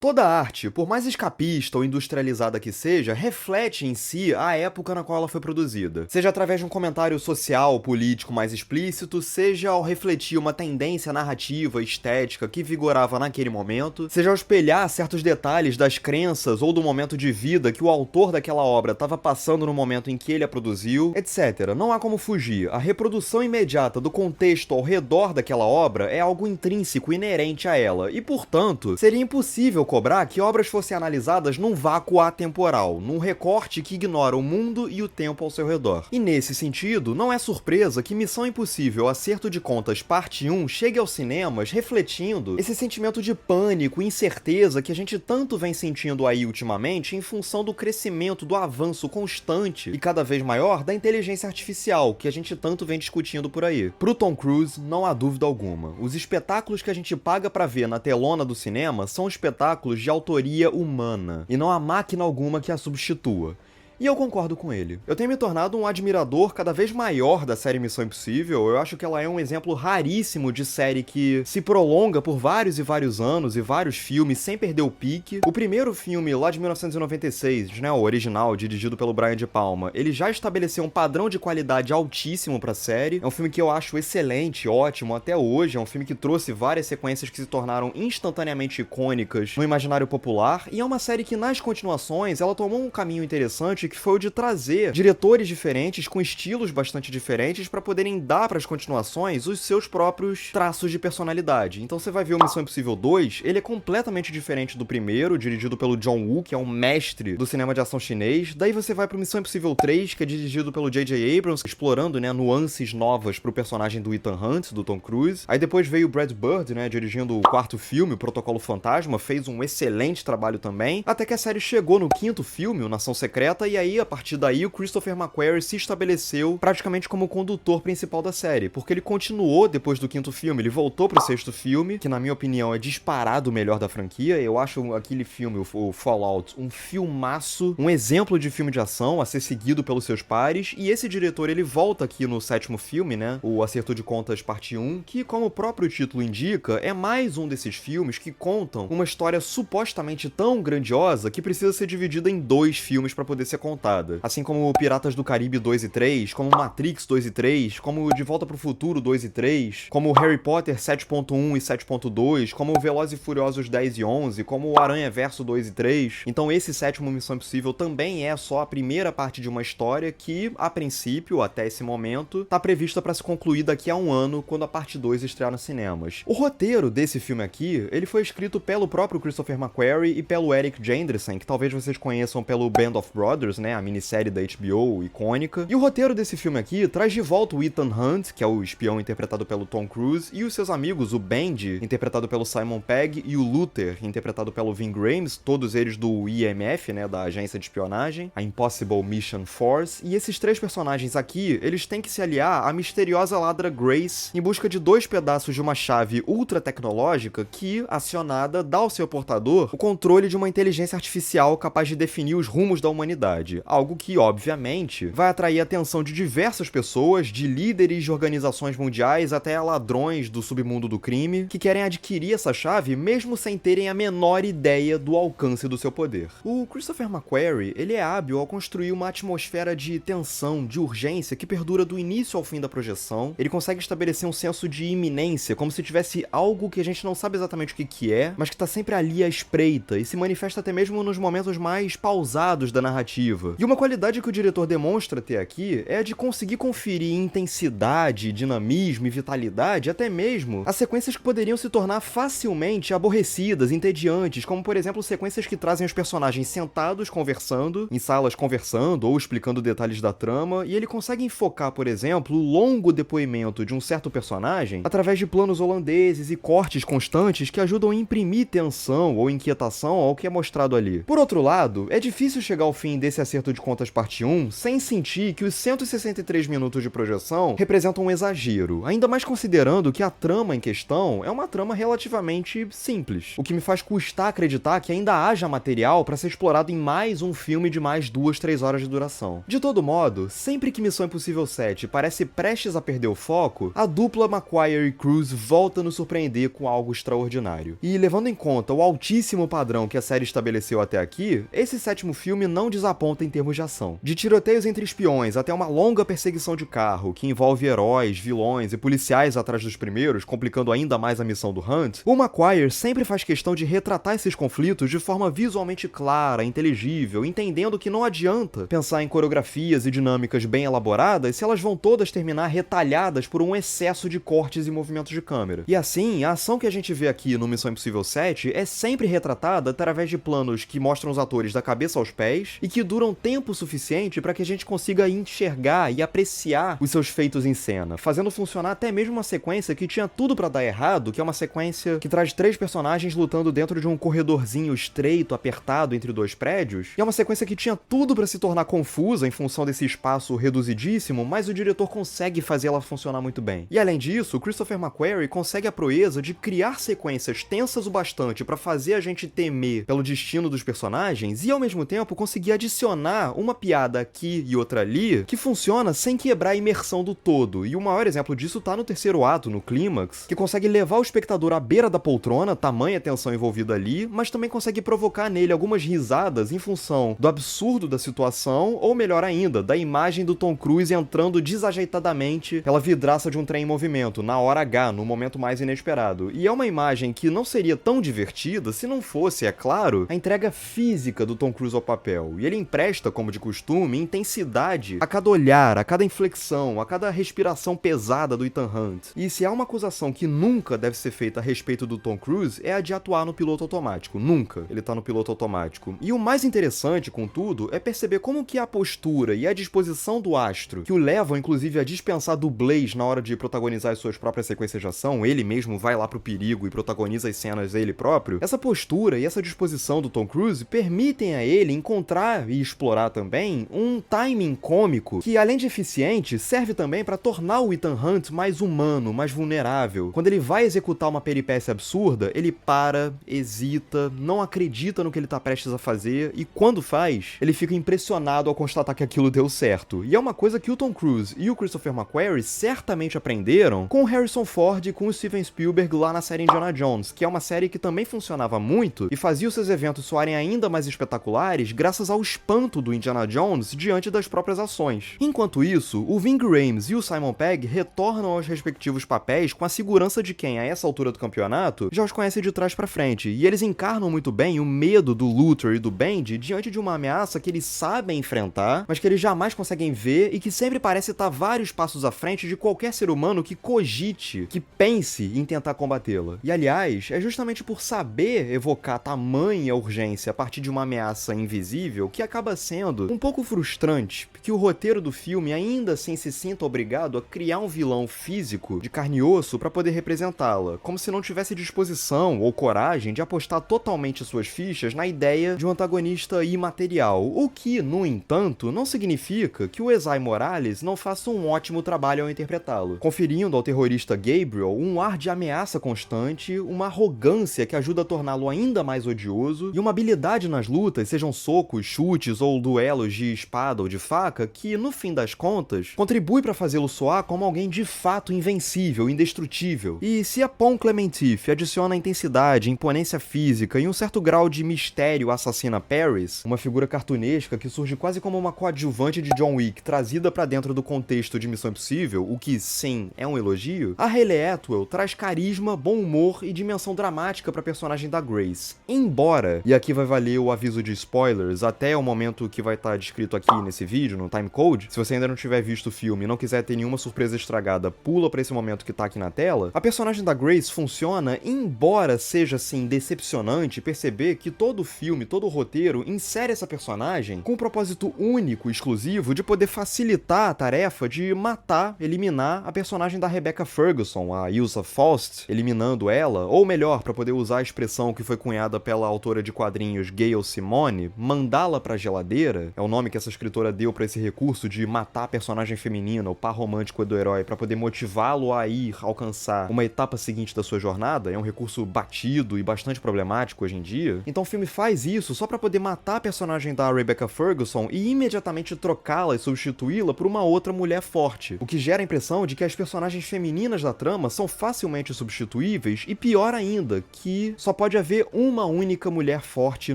Toda arte, por mais escapista ou industrializada que seja, reflete em si a época na qual ela foi produzida. Seja através de um comentário social, político mais explícito, seja ao refletir uma tendência narrativa, estética que vigorava naquele momento, seja ao espelhar certos detalhes das crenças ou do momento de vida que o autor daquela obra estava passando no momento em que ele a produziu, etc. Não há como fugir. A reprodução imediata do contexto ao redor daquela obra é algo intrínseco, inerente a ela, e, portanto, seria impossível cobrar que obras fossem analisadas num vácuo atemporal, num recorte que ignora o mundo e o tempo ao seu redor. E nesse sentido, não é surpresa que Missão Impossível Acerto de Contas Parte 1 chegue aos cinemas refletindo esse sentimento de pânico e incerteza que a gente tanto vem sentindo aí ultimamente em função do crescimento, do avanço constante e cada vez maior da inteligência artificial que a gente tanto vem discutindo por aí. Pro Tom Cruise, não há dúvida alguma. Os espetáculos que a gente paga pra ver na telona do cinema são espetáculos de autoria humana, e não há máquina alguma que a substitua. E eu concordo com ele. Eu tenho me tornado um admirador cada vez maior da série Missão Impossível. Eu acho que ela é um exemplo raríssimo de série que se prolonga por vários e vários anos e vários filmes sem perder o pique. O primeiro filme, lá de 1996, né, o original, dirigido pelo Brian De Palma, ele já estabeleceu um padrão de qualidade altíssimo pra série. É um filme que eu acho excelente, ótimo até hoje. É um filme que trouxe várias sequências que se tornaram instantaneamente icônicas no imaginário popular. E é uma série que, nas continuações, ela tomou um caminho interessante que foi o de trazer diretores diferentes, com estilos bastante diferentes, para poderem dar para as continuações os seus próprios traços de personalidade. Então você vai ver o Missão Impossível 2, ele é completamente diferente do primeiro, dirigido pelo John Woo, que é um mestre do cinema de ação chinês. Daí você vai pro Missão Impossível 3, que é dirigido pelo J.J. Abrams, explorando, né, nuances novas pro personagem do Ethan Hunt, do Tom Cruise. Aí depois veio o Brad Bird, né, dirigindo o quarto filme, o Protocolo Fantasma, fez um excelente trabalho também, até que a série chegou no quinto filme, o Nação Secreta, e aí, a partir daí, o Christopher McQuarrie se estabeleceu praticamente como o condutor principal da série, porque ele continuou depois do quinto filme, ele voltou pro sexto filme, que na minha opinião é disparado o melhor da franquia. Eu acho aquele filme, o Fallout, um filmaço, um exemplo de filme de ação a ser seguido pelos seus pares, e esse diretor, ele volta aqui no sétimo filme, né, o Acerto de Contas Parte 1, que, como o próprio título indica, é mais um desses filmes que contam uma história supostamente tão grandiosa que precisa ser dividida em dois filmes para poder ser contada. Assim como Piratas do Caribe 2 e 3, como Matrix 2 e 3, como De Volta pro Futuro 2 e 3, como Harry Potter 7.1 e 7.2, como Velozes e Furiosos 10 e 11, como Aranha-Verso 2 e 3. Então esse sétimo Missão Impossível também é só a primeira parte de uma história que, a princípio, até esse momento, tá prevista para se concluir daqui a um ano, quando a parte 2 estrear nos cinemas. O roteiro desse filme aqui, ele foi escrito pelo próprio Christopher McQuarrie e pelo Eric Jandresen, que talvez vocês conheçam pelo Band of Brothers, né, a minissérie da HBO, icônica. E o roteiro desse filme aqui traz de volta o Ethan Hunt, que é o espião interpretado pelo Tom Cruise, e os seus amigos, o Benji, interpretado pelo Simon Pegg, e o Luther, interpretado pelo Ving Rhames, todos eles do IMF, né, da agência de espionagem, a Impossible Mission Force. E esses três personagens aqui, eles têm que se aliar à misteriosa ladra Grace em busca de dois pedaços de uma chave ultra tecnológica que, acionada, dá ao seu portador o controle de uma inteligência artificial capaz de definir os rumos da humanidade, algo que, obviamente, vai atrair a atenção de diversas pessoas, de líderes de organizações mundiais até ladrões do submundo do crime, que querem adquirir essa chave mesmo sem terem a menor ideia do alcance do seu poder. O Christopher McQuarrie, ele é hábil ao construir uma atmosfera de tensão, de urgência, que perdura do início ao fim da projeção. Ele consegue estabelecer um senso de iminência, como se tivesse algo que a gente não sabe exatamente o que é, mas que tá sempre ali à espreita, e se manifesta até mesmo nos momentos mais pausados da narrativa. E uma qualidade que o diretor demonstra ter aqui é a de conseguir conferir intensidade, dinamismo e vitalidade até mesmo a sequências que poderiam se tornar facilmente aborrecidas, entediantes, como por exemplo sequências que trazem os personagens sentados conversando, em salas conversando ou explicando detalhes da trama, e ele consegue enfocar, por exemplo, o longo depoimento de um certo personagem através de planos holandeses e cortes constantes que ajudam a imprimir tensão ou inquietação ao que é mostrado ali. Por outro lado, é difícil chegar ao fim desse esse Acerto de Contas Parte 1 sem sentir que os 163 minutos de projeção representam um exagero, ainda mais considerando que a trama em questão é uma trama relativamente simples, o que me faz custar acreditar que ainda haja material para ser explorado em mais um filme de mais 2-3 horas de duração. De todo modo, sempre que Missão Impossível 7 parece prestes a perder o foco, a dupla McQuire e Cruise volta a nos surpreender com algo extraordinário. E levando em conta o altíssimo padrão que a série estabeleceu até aqui, esse sétimo filme não desaponta em termos de ação. De tiroteios entre espiões até uma longa perseguição de carro, que envolve heróis, vilões e policiais atrás dos primeiros, complicando ainda mais a missão do Hunt, o McQuire sempre faz questão de retratar esses conflitos de forma visualmente clara, inteligível, entendendo que não adianta pensar em coreografias e dinâmicas bem elaboradas se elas vão todas terminar retalhadas por um excesso de cortes e movimentos de câmera. E assim, a ação que a gente vê aqui no Missão Impossível 7 é sempre retratada através de planos que mostram os atores da cabeça aos pés e que duram tempo suficiente para que a gente consiga enxergar e apreciar os seus feitos em cena, fazendo funcionar até mesmo uma sequência que tinha tudo para dar errado, que é uma sequência que traz 3 personagens lutando dentro de um corredorzinho estreito, apertado entre 2 prédios, e é uma sequência que tinha tudo para se tornar confusa em função desse espaço reduzidíssimo, mas o diretor consegue fazer ela funcionar muito bem. E além disso, o Christopher McQuarrie consegue a proeza de criar sequências tensas o bastante para fazer a gente temer pelo destino dos personagens e ao mesmo tempo conseguir adicionar uma piada aqui e outra ali que funciona sem quebrar a imersão do todo. E o maior exemplo disso tá no terceiro ato, no clímax, que consegue levar o espectador à beira da poltrona, tamanha tensão envolvida ali, mas também consegue provocar nele algumas risadas em função do absurdo da situação, ou melhor ainda, da imagem do Tom Cruise entrando desajeitadamente pela vidraça de um trem em movimento, na hora H, no momento mais inesperado. E é uma imagem que não seria tão divertida se não fosse, é claro, a entrega física do Tom Cruise ao papel. E ele empresta, como de costume, intensidade a cada olhar, a cada inflexão, a cada respiração pesada do Ethan Hunt. E se há uma acusação que nunca deve ser feita a respeito do Tom Cruise, é a de atuar no piloto automático. Nunca ele tá no piloto automático. E o mais interessante, contudo, é perceber como que a postura e a disposição do astro, que o levam inclusive a dispensar dublês na hora de protagonizar as suas próprias sequências de ação, ele mesmo vai lá pro perigo e protagoniza as cenas ele próprio, essa postura e essa disposição do Tom Cruise permitem a ele encontrar e explorar também um timing cômico que, além de eficiente, serve também para tornar o Ethan Hunt mais humano, mais vulnerável. Quando ele vai executar uma peripécia absurda, ele para, hesita, não acredita no que ele tá prestes a fazer e quando faz, ele fica impressionado ao constatar que aquilo deu certo. E é uma coisa que o Tom Cruise e o Christopher McQuarrie certamente aprenderam com o Harrison Ford e com o Steven Spielberg lá na série Indiana Jones, que é uma série que também funcionava muito e fazia os seus eventos soarem ainda mais espetaculares graças ao espanto do Indiana Jones diante das próprias ações. Enquanto isso, o Ving Rhames e o Simon Pegg retornam aos respectivos papéis com a segurança de quem, a essa altura do campeonato, já os conhece de trás pra frente, e eles encarnam muito bem o medo do Luther e do Bendy diante de uma ameaça que eles sabem enfrentar, mas que eles jamais conseguem ver e que sempre parece estar vários passos à frente de qualquer ser humano que cogite, que pense em tentar combatê-la. E aliás, é justamente por saber evocar tamanha urgência a partir de uma ameaça invisível que acaba sendo um pouco frustrante, que o roteiro do filme ainda assim se sinta obrigado a criar um vilão físico de carne e osso para poder representá-la, como se não tivesse disposição ou coragem de apostar totalmente suas fichas na ideia de um antagonista imaterial, o que, no entanto, não significa que o Esai Morales não faça um ótimo trabalho ao interpretá-lo, conferindo ao terrorista Gabriel um ar de ameaça constante, uma arrogância que ajuda a torná-lo ainda mais odioso e uma habilidade nas lutas, sejam socos, chutes ou duelos de espada ou de faca, que, no fim das contas, contribui para fazê-lo soar como alguém de fato invencível, indestrutível. E se a Pom Klementif adiciona intensidade, imponência física e um certo grau de mistério à assassina Paris, uma figura cartunesca que surge quase como uma coadjuvante de John Wick trazida para dentro do contexto de Missão Impossível, o que, sim, é um elogio, a Hayley Atwell traz carisma, bom humor e dimensão dramática para a personagem da Grace. Embora, e aqui vai valer o aviso de spoilers até o momento que vai estar descrito aqui nesse vídeo, no timecode, se você ainda não tiver visto o filme e não quiser ter nenhuma surpresa estragada, pula para esse momento que tá aqui na tela, a personagem da Grace funciona, embora seja, assim, decepcionante perceber que todo o filme, todo o roteiro insere essa personagem com o propósito único, exclusivo, de poder facilitar a tarefa de matar, eliminar a personagem da Rebecca Ferguson, a Ilsa Faust, eliminando ela, ou melhor, para poder usar a expressão que foi cunhada pela autora de quadrinhos Gail Simone, mandá-la pra geladeira, é o nome que essa escritora deu pra esse recurso de matar a personagem feminina, o par romântico do herói, pra poder motivá-lo a ir alcançar uma etapa seguinte da sua jornada, é um recurso batido e bastante problemático hoje em dia. Então o filme faz isso só pra poder matar a personagem da Rebecca Ferguson e imediatamente trocá-la e substituí-la por uma outra mulher forte, o que gera a impressão de que as personagens femininas da trama são facilmente substituíveis e, pior ainda, que só pode haver uma única mulher forte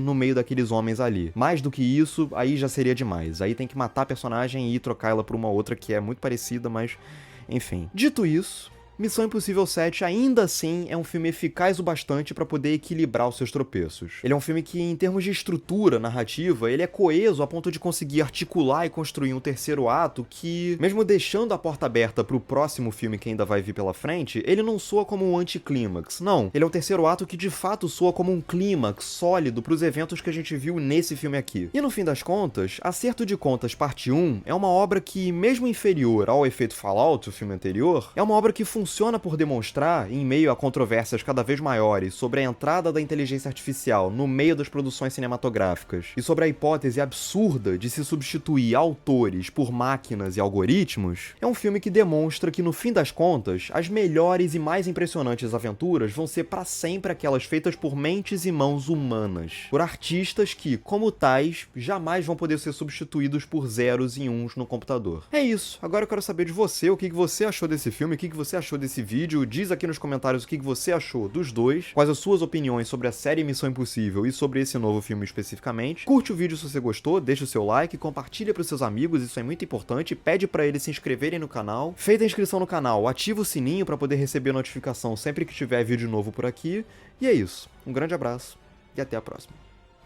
no meio daqueles homens ali. Mais do que isso, aí já seria demais. Aí tem que matar a personagem e trocar ela por uma outra que é muito parecida, mas enfim. Dito isso, Missão Impossível 7 ainda assim é um filme eficaz o bastante pra poder equilibrar os seus tropeços. Ele é um filme que, em termos de estrutura narrativa, ele é coeso a ponto de conseguir articular e construir um terceiro ato que, mesmo deixando a porta aberta pro próximo filme que ainda vai vir pela frente, ele não soa como um anticlímax. Não, ele é um terceiro ato que de fato soa como um clímax sólido pros eventos que a gente viu nesse filme aqui. E no fim das contas, Acerto de Contas Parte 1 é uma obra que, mesmo inferior ao Efeito Fallout, o filme anterior, é uma obra que funciona por demonstrar, em meio a controvérsias cada vez maiores sobre a entrada da inteligência artificial no meio das produções cinematográficas e sobre a hipótese absurda de se substituir autores por máquinas e algoritmos, é um filme que demonstra que, no fim das contas, as melhores e mais impressionantes aventuras vão ser para sempre aquelas feitas por mentes e mãos humanas, por artistas que, como tais, jamais vão poder ser substituídos por zeros e uns no computador. É isso, agora eu quero saber de você, o que você achou desse filme, o que você achou desse vídeo, diz aqui nos comentários o que você achou dos dois, quais as suas opiniões sobre a série Missão Impossível e sobre esse novo filme especificamente. Curte o vídeo se você gostou, deixa o seu like, compartilha para os seus amigos, isso é muito importante, pede para eles se inscreverem no canal. Feita a inscrição no canal, ativa o sininho para poder receber notificação sempre que tiver vídeo novo por aqui. E é isso, um grande abraço e até a próxima.